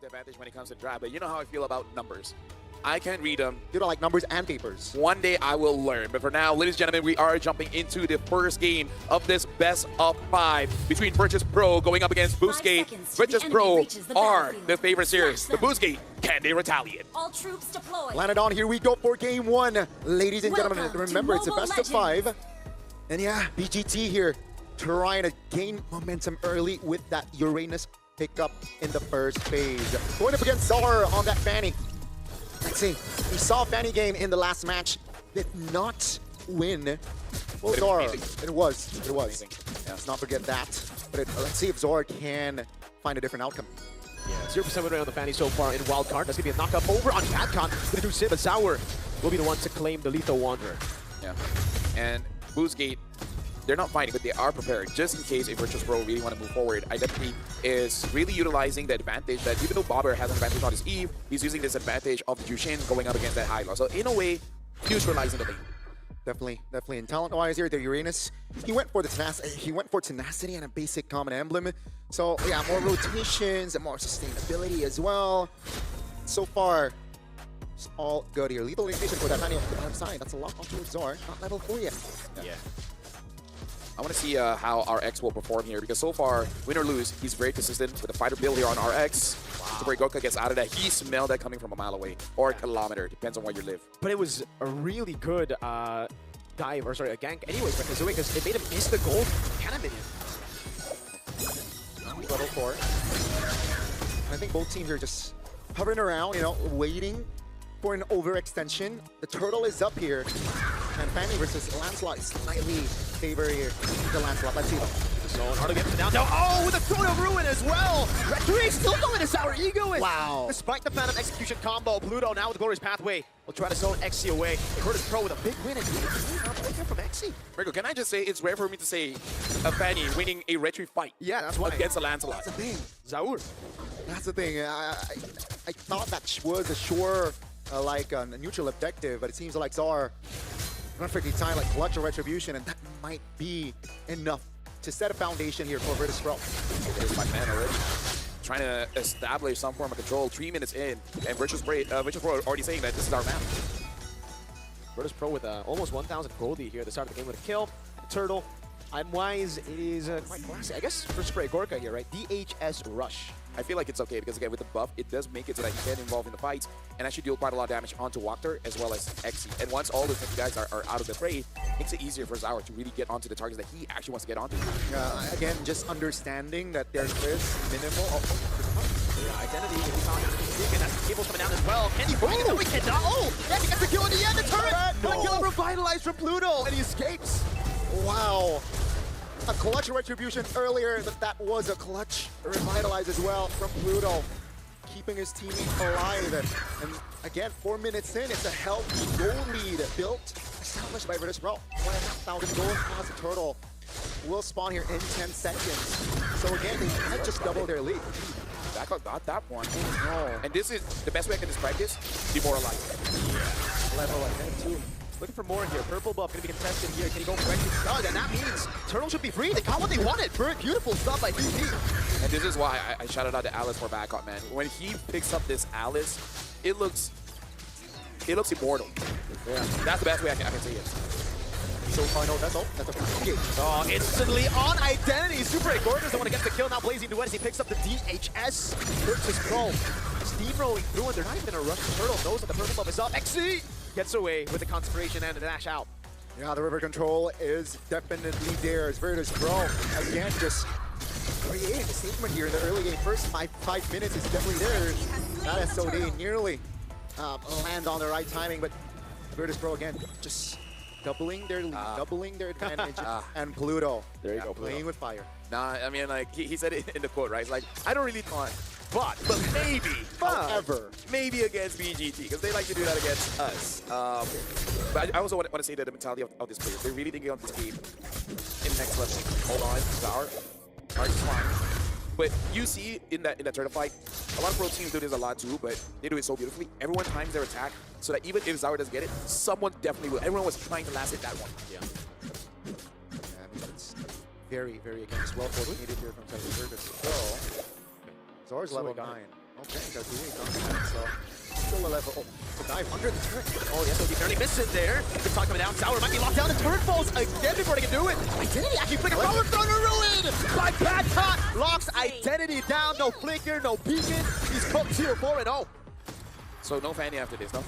the advantage when it comes to draft, but you know how I feel about numbers. I can't read them. You don't like numbers and papers. One day I will learn. But for now, ladies and gentlemen, we are jumping into the first game of this best of 5 between Virtus.pro going up against Boostgate. Virtus.pro are the favorites here. The Boostgate, can they retaliate? All troops deployed. Landed on, here we go for game 1. Ladies and gentlemen, remember it's a best of 5. And yeah, BGT here trying to gain momentum early with that Uranus pickup in the first phase. Going up against Zara on that Fanny. Let's see, we saw Fanny game in the last match, did not win. Well, Zara, it was. Yeah, let's not forget that. But let's see if Zara can find a different outcome. Yeah, 0% win rate on the Fanny so far in Wildcard. That's going to be a knockup over on Capcom. Going to do Sim, but Sour will be the one to claim the Lethal Wanderer. Yeah, and Boostgate, they're not fighting, but they are prepared just in case if Virtus.pro really want to move forward. Identity is really utilizing the advantage that even though Bobber has an advantage on his Eve, he's using this advantage of the Jushin going up against that high low. So in a way, neutralizing the lane. Definitely. And talent-wise here, the Uranus, he went for tenacity and a basic common emblem. So yeah, more rotations and more sustainability as well. So far, it's all good here. Lethal rotation for that Fanny on the left side. That's a lot onto Zor, not level 4 yet. Yeah. I want to see how RX will perform here because so far, win or lose, he's very consistent with the fighter build here on RX. Wow. Super Gorka gets out of that. He smelled that coming from a mile away or a kilometer, depends on where you live. But it was a really good dive, or sorry, a gank anyways by Kazooie because it made him miss the gold cannon minion. Level 4. I think both teams are just hovering around, you know, waiting for an overextension. The turtle is up here. And Fanny versus Lancelot is slightly favor here. The Lancelot, let's see them. Zone, hard to get down. Oh, with a Throne of Ruin as well. Red still going to Sour Ego. Wow. Despite the Phantom Execution combo, Pluto now with Glorious Pathway will try to zone XC away. Virtus.pro with a big win and from XC. Rico, can I just say it's rare for me to say a Fanny winning a retry fight? Yeah, that's why. Against a Lancelot. That's the thing. Zaur. That's the thing. I thought that was a sure like a neutral objective, but it seems like Zar perfectly timed like clutch or retribution, and that might be enough to set a foundation here for Virtus.pro. There's my man already. Trying to establish some form of control 3 minutes in, and Virtus.pro already saying that this is our map. Virtus.pro with almost 1,000 goldie here at the start of the game with a kill. Turtle. Item-wise, it is quite classy. I guess for Spray Gorka here, right? DHS Rush. I feel like it's okay because again with the buff, it does make it so that you can involve in the fights and actually deal quite a lot of damage onto Walker as well as XC. And once all those guys are out of the fray, it makes it easier for Zaur to really get onto the targets that he actually wants to get onto. Again, just understanding that there is minimal. Identity, he found it. And that's Cable's coming down as well. Can he find it? No, he cannot. Oh, yeah, he gets the kill in the end. The turret. No. The kill revitalized from Pluto, and he escapes. Wow. A clutch retribution earlier, but that was a clutch revitalize as well from Pluto, keeping his teammate alive. And again, 4 minutes in, it's a healthy goal lead built, established by Virtus.pro. 1,500 gold plus a turtle will spawn here in 10 seconds. So again, they might just double their lead. Backlog got that one. Oh, no. And this is the best way I can describe this: demoralized. Yeah. Level ahead too. Looking for more here. Purple buff going to be contested here. Can he go correctly? Oh, and that means Turtle should be free. They got what they wanted. Very beautiful stuff by BP. And this is why I shouted out to Alice for backup, man. When he picks up this Alice, it looks immortal. Yeah. That's the best way I can say it. So far, no, that's all. That's a free. Oh, instantly on Identity. Super 8 Gorka's the one to get the kill. Now Blazing Duet as he picks up the DHS. Virtus.pro steamrolling through, and they're not even going to rush the Turtle. Knows that the purple buff is up. XC gets away with the Conspiration and the dash out. Yeah, the river control is definitely there. As Virtus.pro, again, just creating a statement here in the early game. First 5 minutes is definitely there. That SOD nearly land on the right timing, but Virtus.pro again, just doubling their lead, doubling their advantage. And Pluto, there you go, playing Pluto. with fire. Nah, I mean, like, he said it in the quote, right? It's like, I don't really thought, but maybe, However, maybe against BGT, because they like to do that against us. But I also want to say that the mentality of this player, they're really thinking on this game in next level. Hold on, Zaur, is fine. But you see in that turtle fight, a lot of pro teams do this a lot too, but they do it so beautifully. Everyone times their attack so that even if Zaur doesn't get it, someone definitely will. Everyone was trying to last hit that one. Yeah. I mean, it's very, very again, just well coordinated here from Virtus. So, Zaur's level 9. Okay, they're doing that. So still a level. Oh, the dive under the turret. Oh, yes, he barely missed it there. Good talk coming down. Sour might be locked down. The turret falls again before they can do it. Identity actually flicker forward. Thunder ruin by Bad Cot. Locks Identity down. No flicker, no beacon. He's cooked here 4-0. So no Fanny after this, no?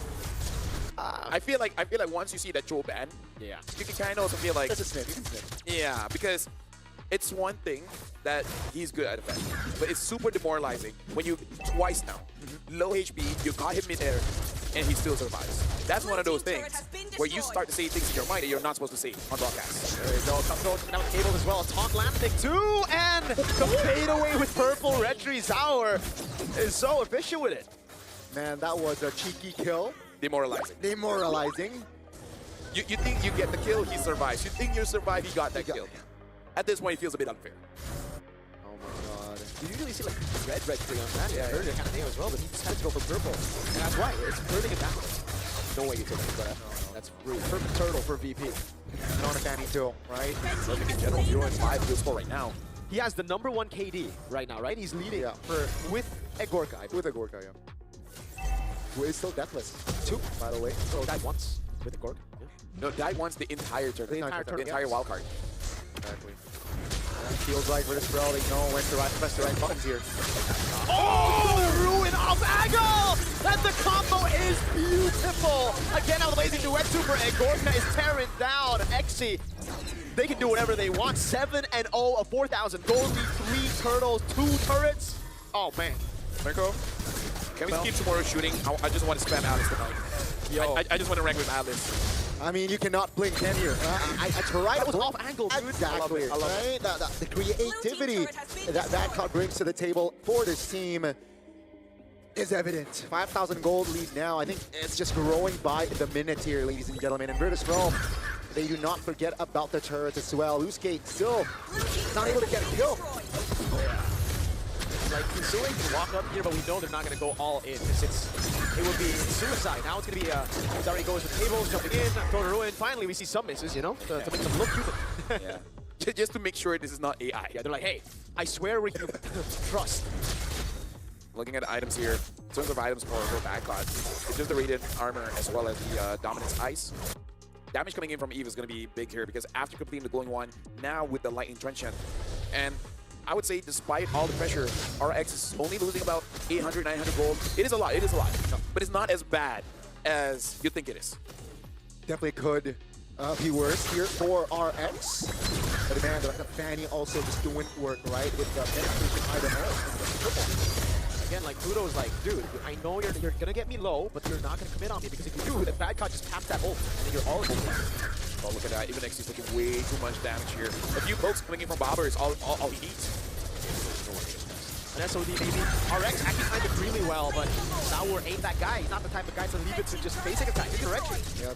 I feel like once you see that Joe ban, Yeah. you can kind of also feel like, That's a sniff. You can sniff. yeah, because it's one thing that he's good at effect, but it's super demoralizing when you twice now, low HP, you got him mid-air, and he still survives. That's one of those things where you start to say things in your mind that you're not supposed to say on broadcast. There you go. Tough goal coming out with cables as well. Taunt landing too, and the fade away with purple. Red Tree Sour is so efficient with it. Man, that was a cheeky kill. Demoralizing. Demoralizing. You think you get the kill, he survives. You think you survive, he got that kill. At this point, it feels a bit unfair. Oh my god. You usually see like red tree on that. Yeah, Bird kind of name as well, but he decided to go for purple. And that's why it's burning it down. No way you take it, but that's rude. Perfect turtle for VP. And on a Fanny too, right? Looking in general, 0-5 field score right now. He has the #1 KD right now, right? He's leading with Egorka. With a Gorka, yeah. Who is still deathless. 2, by the way. So died once with Egorka. Yeah. No, that wants the entire tournament. The entire wild card. Exactly. And feels like Virtus.pro, they know when to press the right buttons here. Oh, ruin off angle! And the combo is beautiful. Again, now the blazing duet super. Egorka is tearing down Exy. They can do whatever they want. 7-0, a 4,000 gold lead, 3 turtles, 2 turrets. Oh man. Mirko, can we keep tomorrow shooting? I just want to spam Alice tonight. Yo. I just want to rank with Alice. I mean, you cannot blink, can you? I tried. That was off angle, dude. Exactly. I love it. Right? The creativity that Cut brings to the table for this team is evident. 5,000 gold lead now. I think it's just growing by the minute here, ladies and gentlemen. And Virtus.pro, they do not forget about the turret as well. Luskate still not able to get a kill. Like, Kazooie can walk up here, but we know they're not going to go all in. It would be suicide. Now it's going to be, he's already goes with tables, jumping in, throwing a ruin. Finally, we see some misses, you know, to make them look human. Yeah. Just to make sure this is not AI. Yeah, they're like, hey, I swear we're human. Trust. Looking at the items here, in terms of items for Backlot, it's just the Radiant Armor as well as the Dominance Ice. Damage coming in from Eve is going to be big here because after completing the Glowing One, now with the Lightning Trenchant, and I would say despite all the pressure, RX is only losing about 800, 900 gold. It is a lot, but it's not as bad as you think it is. Definitely could be worse here for RX. But man, the Fanny also just doing work, right? With the penetration item. Again, like Pluto's like, dude, I know you're gonna get me low, but you're not gonna commit on me because if you do, the Bad Cop just taps that ult, and then you're all in. Oh, look at that. Even X is taking way too much damage here. A few pokes coming in from Bobber is all he needs. An SOD maybe. RX actually timed it really well, but Sour ain't that guy. He's not the type of guy to leave it to just basic attack indirectly. Yeah,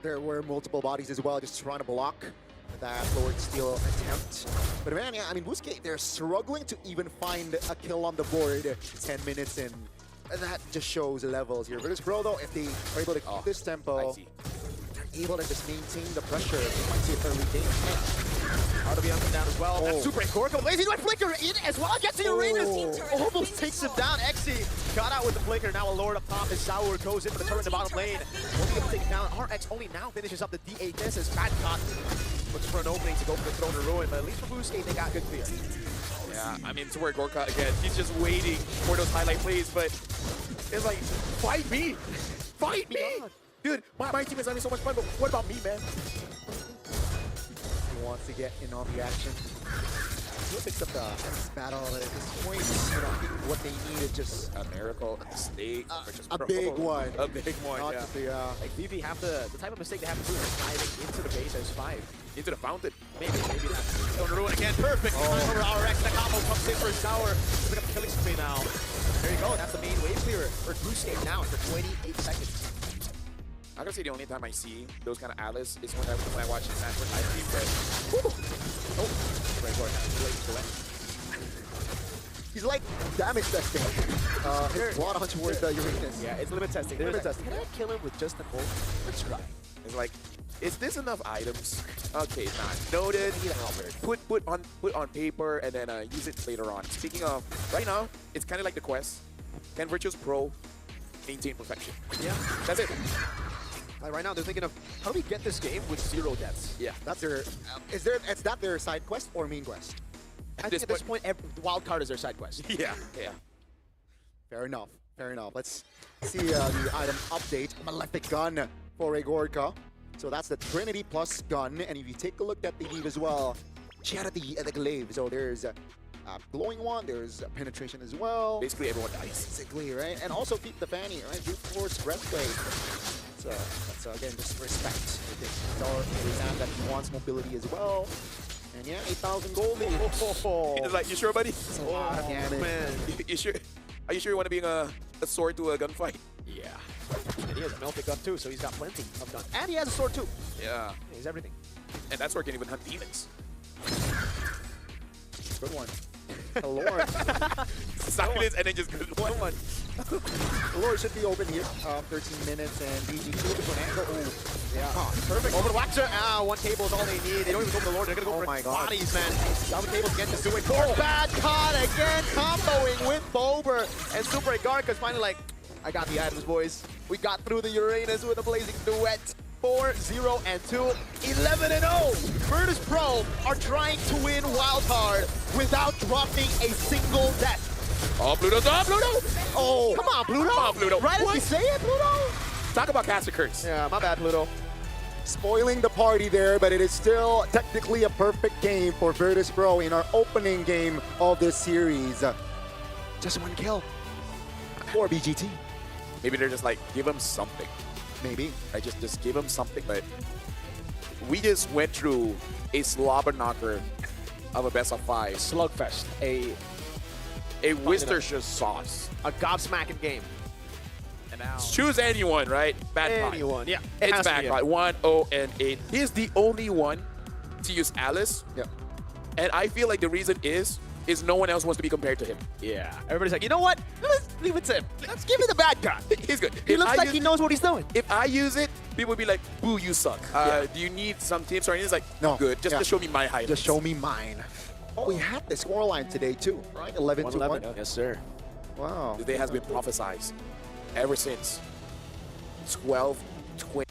there were multiple bodies as well, just trying to block that Lord Steel attempt. But man, yeah, I mean, Wuskate, they're struggling to even find a kill on the board 10 minutes in. And that just shows levels here. Virtus.pro, though, if they are able to keep this tempo, they're able to just maintain the pressure. They might see early game. Hard to be up and down as well. Oh. That's super Gorka. Lazy do I flicker in as well. Gets the Uranus. Almost takes him down. Exy got out with the flicker. Now a Lord up top as Sour goes in for the turret in the bottom lane. Won't be able to take it down. RX only now finishes up the D8 as Bad Cop looks for an opening to go for the Throne of Ruin. But at least for Wuskate, they got good clear. Yeah, I mean, to where Gorka again, he's just waiting for those highlight plays, but it's like, fight me! Fight me! Dude, my team is having so much fun, but what about me, man? He wants to get in on the action. He picks up the battle at this point. You know, I think what they need is just A miracle, a mistake, a big one. A big one, Not yeah. just the, Like VP have the type of mistake they have to do is diving into the base as 5. Into the fountain. Maybe not. Throne of Ruin again. Perfect. Over RX. That combo comes in for Sour. Look at the killing spree now. There you go. That's the main wave clearer for Wuskate now for 28 seconds. I can say the only time I see those kind of Alice is when I watch the Sanford live stream, but Very good. he's like damage testing. His blood on towards the Uranus. Yeah, it's limit testing. Limit testing. Can I kill him with just an ult? Let's try. it's like, is this enough items? Okay, not noted. Put on paper and then use it later on. Speaking of, right now, it's kind of like the quest Can Virtus.pro maintain perfection? Yeah. That's it. Like right now, they're thinking of how do we get this game with 0 deaths? Yeah. That's their. Is that their side quest or main quest? I think at this point, the wild card is their side quest. Yeah. Yeah. Fair enough. Fair enough. Let's see the item update. Malefic gun for Igorka. So that's the Trinity plus gun. And if you take a look at the Eve as well, she had the glaive. So there's a glowing one. There's penetration as well. Basically, everyone dies. Basically, right? And also keep the fanny, right? Brute force breastplate. So that's again just respect. It's our man that wants mobility as well. And yeah, 8,000 gold. He's like, you sure, buddy? A lot of damage. Man. You sure? Are you sure you want to bring a sword to a gunfight? Yeah. And he has a Malefic gun too, so he's got plenty of guns. And he has a sword too. Yeah. He's everything. And that sword can even hunt demons. Good one. The Lord. Silence and then just good one. The Lord should be open here. 13 minutes and BGT looking for an angle. Oh, yeah. Perfect. Over the Waxer. One table is all they need. They don't even go for the Lord. They're going to go for God. bodies, man. Down the tables again. Just doing four. Bad caught again. Comboing with Bober. And Super Igarka's finally like, I got the items, boys. We got through the Uranus with a blazing duet. 4-0 and 2, 11-0. Virtus.pro are trying to win wildcard without dropping a single death. Oh, Pluto's up, Pluto! Oh, come on, Pluto. Come on, Pluto. Right as we say it, Pluto. Talk about massacres. Yeah, my bad, Pluto. Spoiling the party there, but it is still technically a perfect game for Virtus.pro in our opening game of this series. Just one kill for BGT. Maybe they're just like, give him something. Maybe. I just give him something, but we just went through a slobber knocker of a best of 5. Slugfest, A Worcestershire sauce. a gobsmacking game. And now choose anyone, right? Bad Anyone, yeah. It's bad guy. 1, 0, and 8. He's the only one to use Alice. Yeah. And I feel like the reason is no one else wants to be compared to him. Yeah. Everybody's like, you know what? Let's leave it to him. Let's give me the bad guy. He's good. He If looks I like use- he knows what he's doing. If I use it, people would be like, boo, you suck. Do you need some tips or anything? It's like, No. good. Just Yeah. to show me my highlights. Just show me mine. Oh, we had the scoreline today too, right? 11-1. Yes, sir. Wow. The day has been prophesized ever since 12-20.